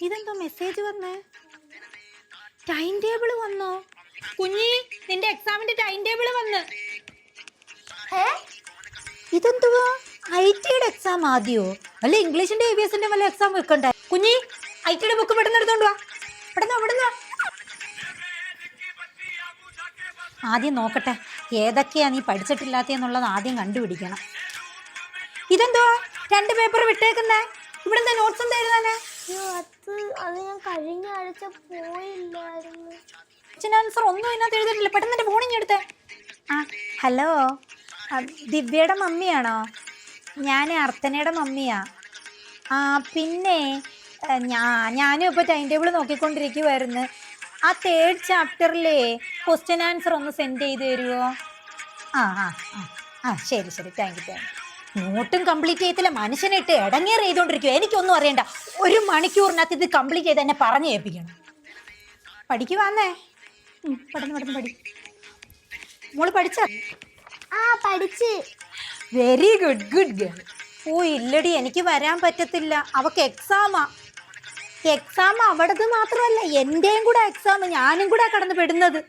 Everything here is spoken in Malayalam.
ഇതെന്തോ മെസ്സേജ് വന്നേ? ടൈം ടേബിൾ വന്നോ? കുഞ്ഞി, നിന്റെ എക്സാമിന്റെ ടൈം ടേബിൾ വന്ന്. ഇതെന്തുവാ? IT-യുടെ എക്സാം ആദ്യോ? അല്ല ഇംഗ്ലീഷിന്റെ ABSന്റെ വല്ല എക്സാം വെക്കണ്ടേ? കുഞ്ഞി, IT-യുടെ ബുക്ക് പെട്ടെന്ന് എടുത്തോണ്ട് വാ. പെട്ടെന്ന്. ആദ്യം നോക്കട്ടെ ഏതൊക്കെയാ നീ പഠിച്ചിട്ടില്ലാത്തെന്നുള്ളത് ആദ്യം കണ്ടുപിടിക്കണം. ഇതെന്തോ 2 പേപ്പർ വിട്ടേക്കുന്നേ? ഇവിടെ എന്താ നോട്ട്സ് എന്താ എഴുതാനേ? അത് ഞാൻ കഴിഞ്ഞ ആഴ്ച പോയില്ലായിരുന്നു. ആൻസർ ഒന്നും ഇതിനകത്ത് എഴുതിട്ടില്ല. പെട്ടെന്ന് എൻ്റെ ഫോണിങ് എടുത്തേ. ഹലോ, ദിവ്യയുടെ മമ്മിയാണോ? ഞാൻ അർച്ചനയുടെ മമ്മിയാ. പിന്നെ ഞാനും ഇപ്പോൾ ടൈം ടേബിൾ നോക്കിക്കൊണ്ടിരിക്കുമായിരുന്നു. ആ 3rd ചാപ്റ്ററിലെ ക്വസ്റ്റ്യൻ ആൻസർ ഒന്ന് സെൻഡ് ചെയ്ത് തരുമോ? ശരി, താങ്ക് യു. നോട്ടും കംപ്ലീറ്റ് ചെയ്യത്തില്ല, മനുഷ്യനായിട്ട് ഇടങ്ങേറ് ചെയ്തുകൊണ്ടിരിക്കുക. എനിക്കൊന്നും അറിയണ്ട. 1 മണിക്കൂറിനകത്ത് ഇത് കംപ്ലീറ്റ് ചെയ്ത് എന്നെ പറഞ്ഞു കേൾപ്പിക്കണം. പഠിക്കുവാന്നേ? പെട്ടെന്ന് പഠി. മോള് പഠിച്ച? പഠിച്ച്. Very good girl. ഇല്ലടി, എനിക്ക് വരാൻ പറ്റത്തില്ല. അവക്ക് എക്സാം അവിടത് മാത്രമല്ല, എൻ്റെയും കൂടെ എക്സാം. ഞാനും കൂടെ കടന്ന് പെടുന്നത്.